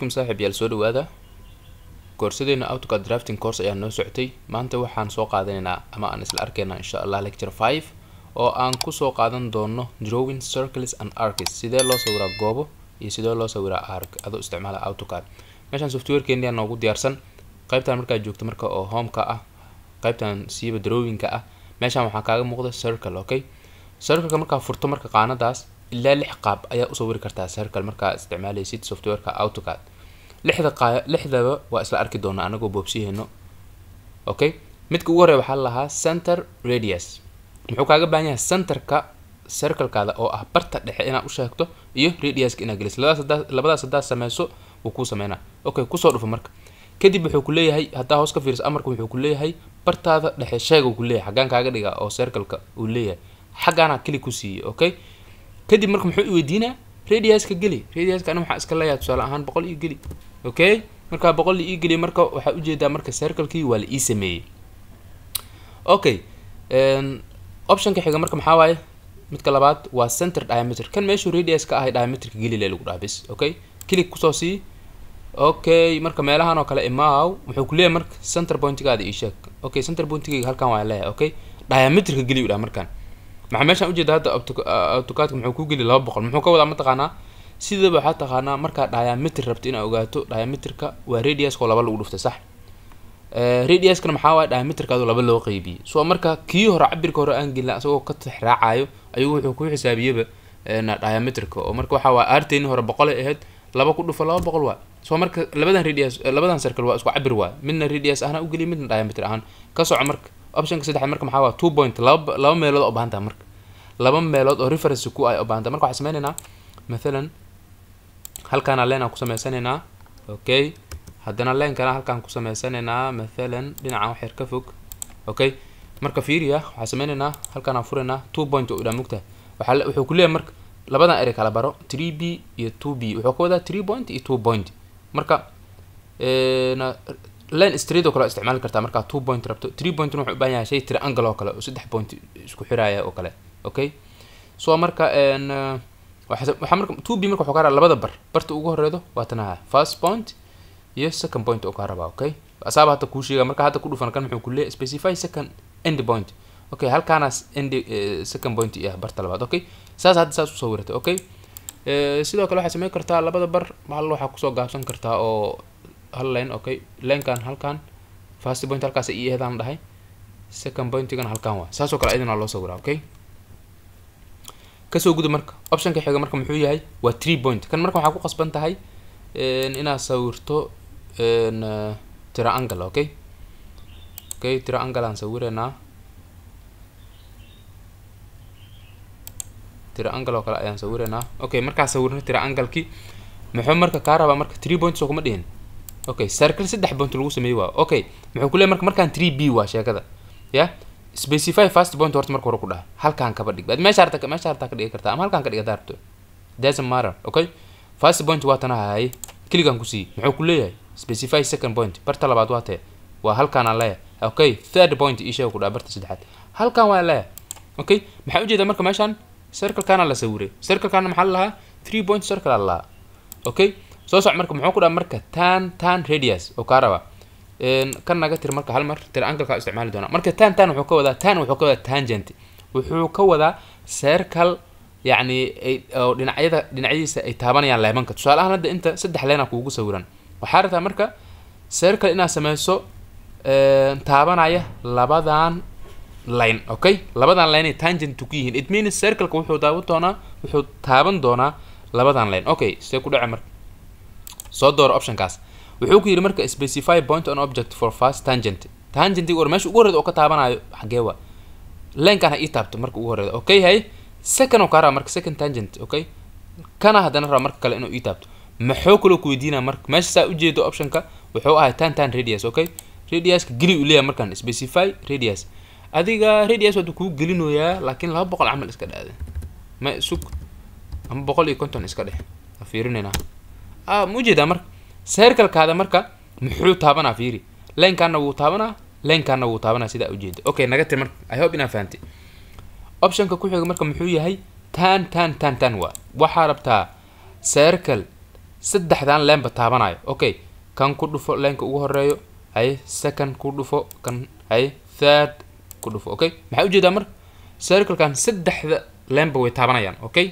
صاحب يال soo dhawaada koorsadeena AutoCAD drafting course ayaa noo socotay maanta waxaan soo qaadanaynaa ama aan isla arkaynaa insha Allah lecture 5 oo aan ku soo qaadan doono drawing circles and arcs sidee loo sawiraa goobo iyo sidee loo sawiraa arc adoo isticmaala AutoCAD meeshan software-keena noogu diyaarsan qaybtan marka joogto marka oo home ka ah qaybtan siiba drawing ka ah meeshan waxaa kaaga muuqda circle okay circle marka furto marka qaanadaas ilaa 6 qaab ayaa u sawiri kartaa circle marka isticmaalaysid software-ka AutoCAD lixdaba waa isla arki doonaa anagoo boobsiyeeno okay midka ugu horeeya waxa la lahaa center radius muxuu kaaga baahan yahay centerka circle-kaada oo ah barta dhexe inaad u sheegto iyo radius-ka inaad geliso labadaas hadaa sameyso wuu ku sameynaa okay ku soo dhufo marka kadib wuxuu ku leeyahay hadaa hoos ka fiiriso amarku wuxuu ku leeyahay bartaada dhexe sheeg uu ku leeyahay xagaan kaaga dhiga oo circle-ka uu leeyahay xagaana kali ku siiyay okay kadib marka muxuu weydiinaa radius-ka geli radius-ka ana waxa iska leeyahay tusaale ahaan 100 iyo geli okay marka 100 iyo geli marka waxa u jeedaa marka circle-kii waa la ii sameeyay okay option-ka xiga marka maxaa waaye midka labaad waa center diameter kan meeshu radius-ka ah diameter-ka geli lagu dhaabis okay click ku soo sii okay marka meelahan oo kale imaaw wuxuu ku leeyahay marka center point-gaada ii sheeg okay center point-giga halkan waa leeyahay okay diameter-ka geli u dhaa markan maxaa meeshan u jeedaa hadda AutoCAD-ka muxuu ku geli 200 muxuu ka wadaa ma taqaanaa sidaba waxa taqaanaa marka diameter rabto inaad ogaato diameter-ka waa radius-ka laba lagu dhuftay sax radius-kana maxaa waa diameter-kaadu laba loo qaybiyay soo marka kii hore cabirka hore aan gelin asagoo ka tixraacayo ayuu wuxuu ku xisaabiyaba diameter-ka oo marka waxa waa artayni hore 100 ay ahayd laba ku dhufo 200 waa soo marka labadan circle waa isku cabir waa midna radius ahna u geli midna diameter ahaan ka soco marka option-ka saddexaad marka maxaa waa 2 point laba meelood oo baahan tahay marka laba meelood oo reference ku ay u baahan tahay marka waxa sameeynaa مثلا halkaan leen aan ku sameysanaynaa okay hadana leen kana halkaan ku sameysanaynaa مثلا dhinaca wax yar ka fog okay marka fiiriya waxa sameeynaa halkaan aan fureynaa 2 point oo dhaamugta wuxuu ku leeyahay marka labadan area kala baro 3b iyo 2b wuxuu ka wadaa 3 point iyo 2 point marka line straight oo kale isticmaali kartaa marka 2 point rabto 3 point wuxuu u baahan yahay shay triangle oo kale oo 3 point isku xiraaya oo kale okay soo marka waxa marka 2b marka wuxuu ka rabaa labada barta ugu horeedo waa tanaha first point iyo second point oo ka rabaa okay asaaba hada ku sheega marka hada ku dhufan kan muxuu ku leeyahay specify second end point okay halkaanaas end second point iyo barta labaad okay saas u soo wareegtay okay sidoo kale waxa sameey kartaa labada bar hal waxa ku soo gaabsan kartaa oo hal line okay line-kan halkan first point halkaas ay yeedaan dhahay second point-gan halkan waa saas oo kale ayadana loo soo waraa okay kasoo gudo marka option-ka xiga marka muxuu yahay waa 3 point kan marka waxa ku qasban tahay inaad sawirto triangle okay triangle aan sawirana triangle oo kale ayaan sawirana okay marka sawirno triangle-ki muxuu marka ka rabaa marka 3 points oo kuma dhihin okay circle 3 point lagu sameeyay waa okay muxuu ku leeyahay markaan 3b waa sheekada ya specify first point horta marka hore ku dhaha halkaan ka badhig baad meesha harta ka dhigi kartaa ama halkaan ka dhiga daarto doesn't matter okay first point waa tanahay kligan ku sii muxuu ku leeyahay specify second point barta labaad waa tee waa halkaan aan leeyahay okay third point isha ku dhaha barta saddexaad halkaan waa leeyahay okay maxaa u jeedaa marka meeshan circle kana la sawiray circle kana maxaa lahaa 3 point circle la okay soo soc marka muxuu ku dhaha marka tan radius oo ka raba kan naga tir marka hal mar triangle ka isticmaali doona marka tan wuxuu ka wadaa tangent wuxuu ka wadaa circle yani oo dhinacyadiisa ay taabanayaan leemanka tusaale ahaan hadda inta saddex leen kuugu sawiran waxa rabtaa marka circle inaad sameyso taabanaya labadan line okay labadan line ay tangent ku yihiin it means circle-ka wuxuu taaban doonaa labadan line okay sidee ku dhaca marka soo door option-kaas wuxuu ku yiri marka specify point on object for first tangent or meesha ugu horeedo oo ka taabanayo xagee waa line-kan ay taabto marka ugu horeedo okay hay second oo ka raba marka second tangent okay kana hadana raba marka kale inuu ii taabto maxuu kale ku weydiinaa marka meesha saa u jeedo option-ka wuxuu ahay tan radius okay radius-ka geli u leeyahay markan specify radius adiga radius wadu ku gelinoyaa laakiin 200 amal iska dhaade ma sug ama 150 iska dheh fiirinayna mujeeda marka circle-kaada marka muxuu taabanaa fiiri line-kana wuu taabanaa sida u jeedo okay naga tir marka I hope ina fahanti option-ka ku xiga marka muxuu yahay tan waa waxa rabtaa circle saddexdan leen ba taabanayo okay kan ku dhufo leenka ugu horeeyo hay second ku dhufo kan hay third ku dhufo okay maxay u jeedaa mar circle kan saddexda leen ba way taabanayaan okay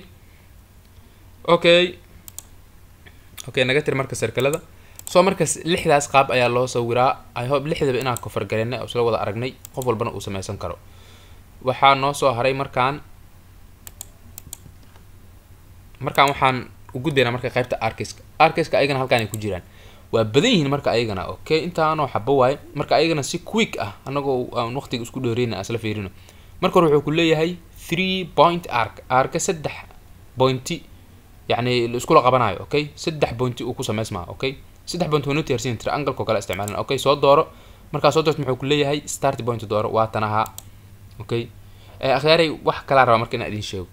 naga tir marka circle-ada soo marka lixdaas qaab ayaa loo sawiraa I hope lixdaba inaan ku fargareynay oo isla wada aragnay qof walbana uu sameeysan karo waxaa noo soo haray markaan waxaan u gudbeynaa marka qaybta arkiska ayagana halkaan ay ku jiraan waa badan yihiin marka ayagana okay intaanoo xabo waay marka ayagana si quick ah anagoo aan waqtiga isku dheereyna asla fiirino marka hore wuxuu ku leeyahay 3 point arc 3 pointi يعني الاسكول قبناyo okay 3 point uu ku sameysmaa okay 3 point uu notiersin triangle ko kala isticmaalna okay soo dooro marka soo doorto muxuu ku leeyahay start point dooro waa tanaha okay akhyari wax kala raba marka inaan idin sheego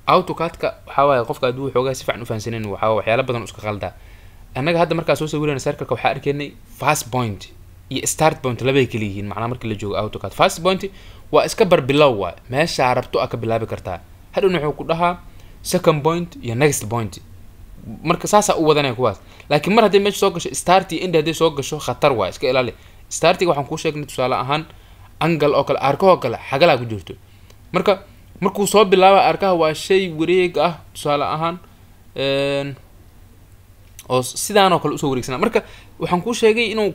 AutoCAD-ka waxa waay qofka haduu xoogaa si fiican u fahansaneen waxa waxyaalo badan isku qalda anaga hadda marka soo sawirayna circle-ka waxa arkaynay fast point iyo start point labay kala yihiin macna markii la joogo AutoCAD fast point waa iska bar bilow waa meesha rabto ka bilaabi kartaa hadhow wuxuu ku dhahaa second point iyo next point marka saasa u wadanay kuwaas laakiin mar hadii meesha soo gasho start iyo end hadii soo gasho khatar waa iska ilaali startiga waxaan ku sheegnay tusaale ahaan angle oo kale arko oo kale xagala ku jirto markuu soo bilaabo arkaha waa shay wareeg ah tusaale ahaan oo sidaan oo kale u soo wareegsana marka waxaan ku sheegay inuu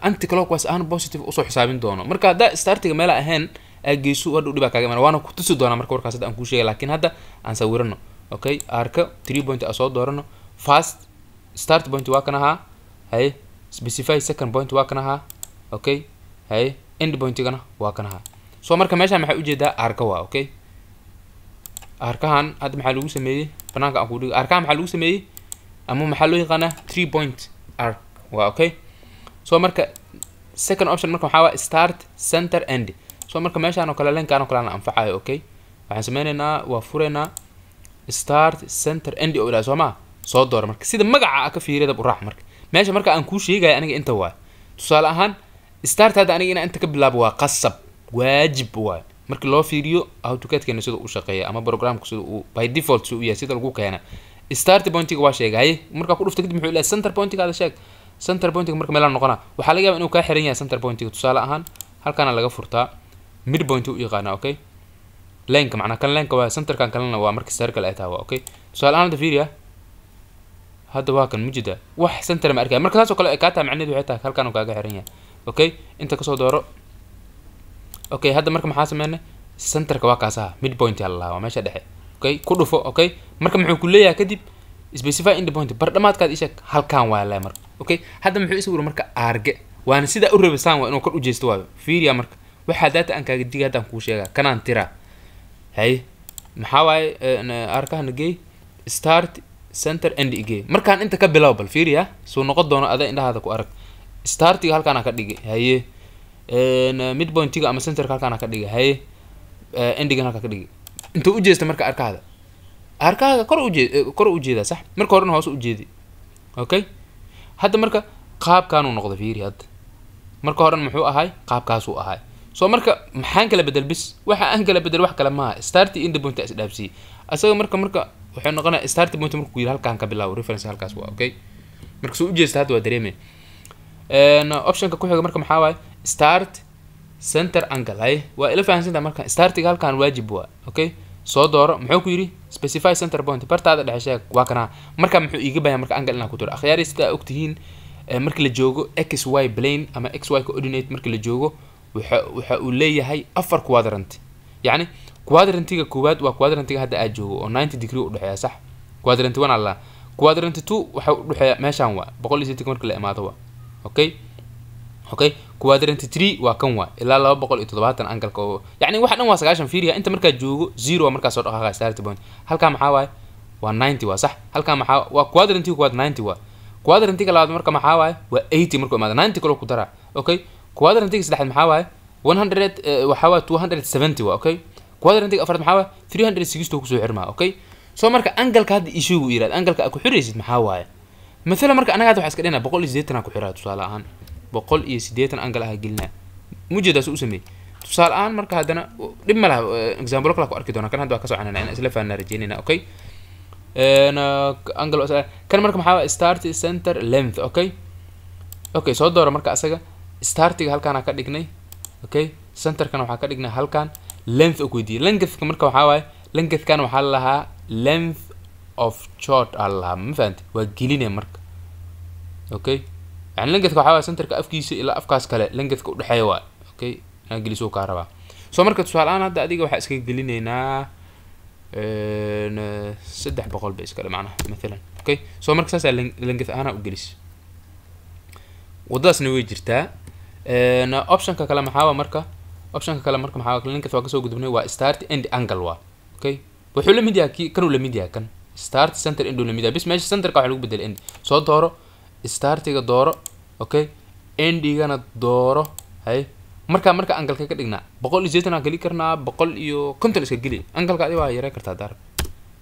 anti clockwise ahaan positive u soo xisaabin doono marka hada startiga meel ahaan ageysu wadhu dhiba kaaga mar waana ku tusi doona marka warkaas aan ku sheegay laakiin hadda aan sawirano okay arka 3 point soo doorano fast start point waa kana hay specify second point waa kana okay hay end point gana waa kana soo marka meesha maxay u jeedaa arka waa okay arkahan hadda maxaa lagu sameeyay banaanka aan ku dhigo arkahan maxaa lagu sameeyay ama maxaa loo yaqaanaa 3 point arc waa okay soo marka second option marka waxa waa start center end soo marka meeshaan oo kale leenkaan oo kale aan anfacayo okay waxaan sameynaynaa waa fureynaa start center end oo ilaa Soomaa soo door marka sida magaca ka fiirida u raax marka meesha marka aan ku sheegay aniga inta waa tusaale ahaan start hada aniga inta ka bilaabo waa qasab waajib waa marka loo fiiriyo AutoCAD-keena sida uu shaqeeyo ama programku sida uu by default soo yahay sida lagu keenay start point-ga waa sheegay marka ku dhufto kadib muxuu ilaa center point-ga sheeg center point-ga marka meel aan noqona waxa laga yaabaa inuu ka xiran yahay center point-ga tusaale ahaan halkaan laga furtaa mid point u yaqaan okay leenka macna kan leenka waa center kan kalena waa marka circle ay tahay okay su'aal aan fiiriya hada waa kan mujida wax center ma arkay marka taas oo kale ay ka tahay macnaheedu waxay tahay halkaan uu kaaga xiran yahay okay inta ka soo dooro okay hada marka maxaa sameeynaa centerka waa kaasa mid point yalla waa meesha dhexe okay ku dhufo okay marka muxuu ku leeyahay kadib specify end point bar dhamaadkaad isha halkaan waa la marka okay hada muxuu isawiro marka arge waana sida u rabisaan waa inuu kor u jeesto waa fiiriya marka waxa data aan kaaga diga hadaan ku sheega kanaan tira hay maxaa waay arkahan geey start center end geey markaan inta ka bilaabo bal fiiriya soo noqon doono ada indhahaada ku arag startiga halkaan ka dhigay haye mid point-ga ama center halkaan ka dhigay haye endigan halkaan ka dhigay inta u jeesta marka arkaaga kor u jeeda sax marka horena hoos u jeedi okay hadda marka qaabkaan uu noqdo fiiri hadda marka horena muxuu ahay qaabkaas uu ahay soo marka maxaan kala bedel bis waxa aan kala bedel wax kala ma start end point is dhaafsi asaga marka wuxuu noqonaa start point markuu yiri halkaan ka bilaabo reference halkaas waa okay marka soo u jeesta hadda waa dareemay option-ka ku xiga marka maxaa waay start center angle ay waa ila fahansantaa marka startiga halkaan waajib waa okay soo dooro muxuu ku yiri specify center point bartaada dhaxashay waa kana marka muxuu iiga baahan marka angle inaan ku tiro akhyaari sida ogtihiin marka la joogo xy plane ama xy coordinate marka la joogo waxa uu leeyahay afar quadrant yani quadrantiga koowaad waa quadrantiga hadda aad joogo oo 90 degree u dhaxeeya sax quadrant 1 alla quadrant 2 waxa u dhaxeeya meeshan waa 180 marka la imaado waa okay quadrant 3 waa kan waa ilaa 270 angle-ka oo yani waxa dhan waa 90 fiiriya inta marka joogo 0 marka soo dhaqaaqay start point halka maxaa waay waa 90 waa sax halka maxaa waa quadrantiga koowaad 90 waa quadrantiga labaad marka maxaa waay waa 80 marka imaado 90 kale ku dara okay quadrantiga saddexaad maxaa waay 100 waxa waa 270 waa okay quadrantiga afraad maxaa waay 360 ku soo xirmaa okay soo marka angle-ka hadda isugu yiraahdo angle-ka ku xiraysid maxaa waay مثلا marka anaga waxa iska dhina 180 ku xiraa tusaale ahaan 180 angle ah gelina mujeedaas u sameey tusaale ahaan marka hadana dib ma laha example kala ku arki doona kan hadda ka soconayna in isla faana rajeynina okay angle kan marka maxaa waaye start center length okay okay soo dooro marka asaga startiga halkaan ka dhignay okay center kan waxaa ka dhignay halkaan length oo weydiiyay length marka waxaa waaye length kan waxaa la lahaa length of shot allah ma fahanti waa gelinay marka okay يعني لينجث كحاول سنتر كأفكيس إلى أفكاس كله لينجث كود حيوان أوكي أنا جلسوا كهرباء سو مركز سؤال أنا هذا أديك واحد إسكيك دليني هنا سدح بقول بيس كله معنا مثلا أوكي سو مركز أسأل لينجث أنا وجلس وضاس نوي جرتا أنا أوبشن ككلام حاول مركز أوبشن ككلام مركز حاول لينجث واقصه قدامي هو ستارت إند أنجل وا أوكي وحول الميديا كانوا الميديا كان ستارت سنتر إندو الميديا بس ماشي سنتر كحلو بدل إند صوت داره startiga dooro okay endigana dooro hay marka angalka ka dhignaa 180 aan gali karnaa 150 iska gali angalka adiga waa yaray kartaa dar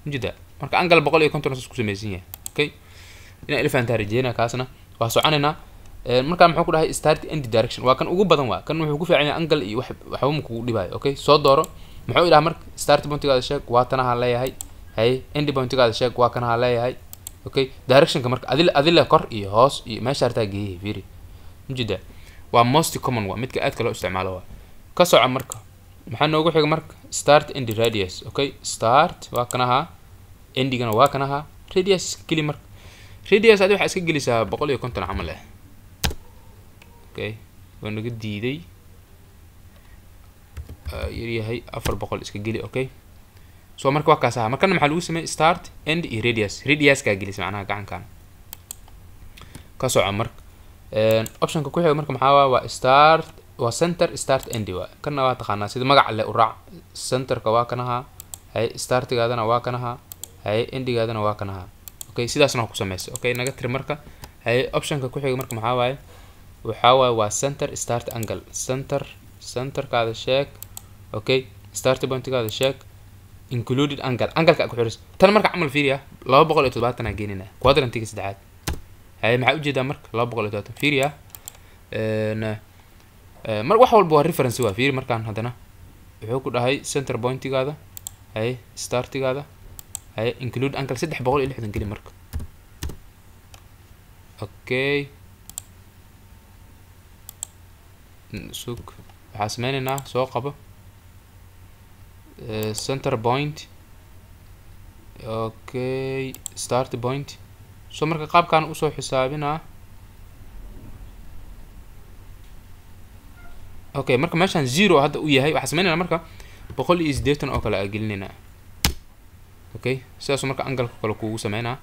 mujida marka angal 150 isku sameeysan yahay okay ina elephant rajeyna kaasna waa soconayna marka maxuu ku dhahay start end direction waa kan ugu badan waa kan wuxuu ku fiican yahay angal iyo waxba ma kugu dhibaayo okay soo dooro muxuu ilaa marka start pointiga sheeg waa tanaha leeyahay hay end pointiga sheeg waa kanaha leeyahay okay direction ka marka adila kor iyo hoos iyo meesha artaa geeyay fiiri mujida waa most common waa midka aad kale u isticmaalo waa ka soco marka maxaa noogu xiga marka start end radius okay start waa kanaha endigana waa kanaha radius kali marka radius adiga waxa iska gelisaa 150 camal ah okay waa naga diiday yariyahay 400 iska geli okay soo marka waa kaas marka maxaa lagu sameeyay start end iyo radius ka gelis macnaha gacankan ka soco marka option ka ku xiga marka maxaa waa start waa center start end waa kana waa taqaanaa sida magac leh u raac center ka waa kanaha hay startigaadana waa kanaha hay endigaadana waa kanaha okay sidaasna ku sameeyay okay naga tir marka hay option ka ku xiga marka maxaa waa center start angle center kaada sheeg okay start point kaada sheeg included angle ka ku xiris tan marka amal fiiriya 270 aan geenina quadrantiga saddexaad hay maxaa u jeedaa marka 270 fiiriya mar wax walba waa reference waa fiiri markaan hadana wuxuu ku dhahay center pointigaada hay startigaada hay include angle 360 geli marka okay suk waxa sameeynaa soo qabo center point okay start point so marka qaabkan u soo xisaabina okay marka meeshan 0 hadda u yahay waxa sameeynaa marka 180 oo kale agelinina okay sidaas marka angle kale ku sameeynaa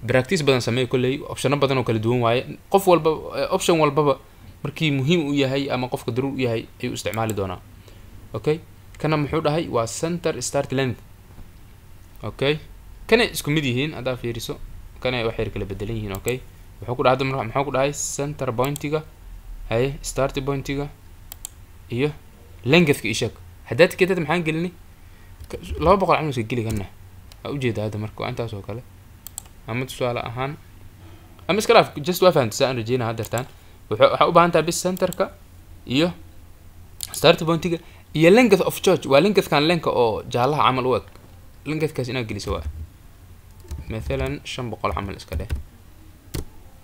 practice badan sameey kulay option badan oo kala duwan waaye qof walba option walba markii muhiim u yahay ama qofka daruur u yahay ayuu isticmaali doonaa okay kana muxuu dhahay waa center start length okay kana isku mid yihiin hada fiiriso kana wax yar kala bedelan yihiin okay wuxuu ku dhahay muxuu ku dhahay center pointiga hay start pointiga iyo length ka ishak hadaad keentad maxaan gelini 200 camal iska geli kana u jeedaa hada marka intaas oo kale ama tusaale ahaan ama iska laaf just waa fahantaa aan rajeyna hadartaan waxa u baahan tahay bis centerka iyo start pointiga iyo length of church waa length kan length oo jaalaha camal u eg length kaas ina geliso waa مثلا 500 camal iska dheh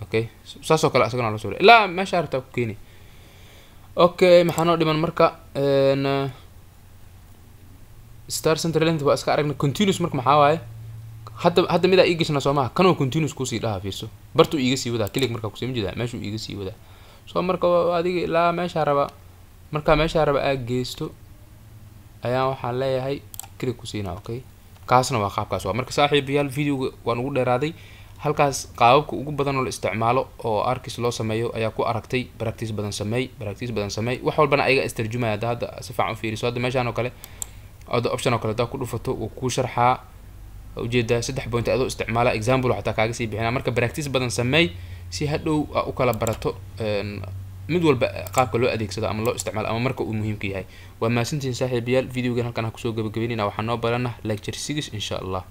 okay saaso kale asagana la soo ilaa meesha arta ku keenay okay maxaan oo dhiman marka star center length waa iska aragna continuous marka maxaa waaye hadda mid ay igishna Soomaha kanoo continuous ku sii dhaha fiirso bartu iiga sii wada click marka ku sii jeeda meeshu iiga sii wada soo marka adiga ilaa meesha raba marka meesha raba aad geesto ayaa waxaan leeyahay click ku siina okay kaasna waa qaabkaas waa marka saaxiibayaal video waan ugu dheeraaday halkaas qaababka ugu badan oo la isticmaalo oo arkis loo sameeyo ayaa ku aragtay practice badan sameey wax walbana ayaga istarjumaya hadda si fiican u fiiriso hadda meeshaan oo kale option oo kale ku dhufato oo ku sharxaa ujeeda 3 point adoo isticmaala example waxa kaaga sii bixina marka practice badan sameey si hadhow u kala barato mid walba qaabka loo adeegsado ama loo isticmaalo ama marka uu muhiimka yahay waa maasantiin saaxiibayaal videogan halkan ku soo gabagabeynayna waxaan noo baranaa lecture 6 insha Allah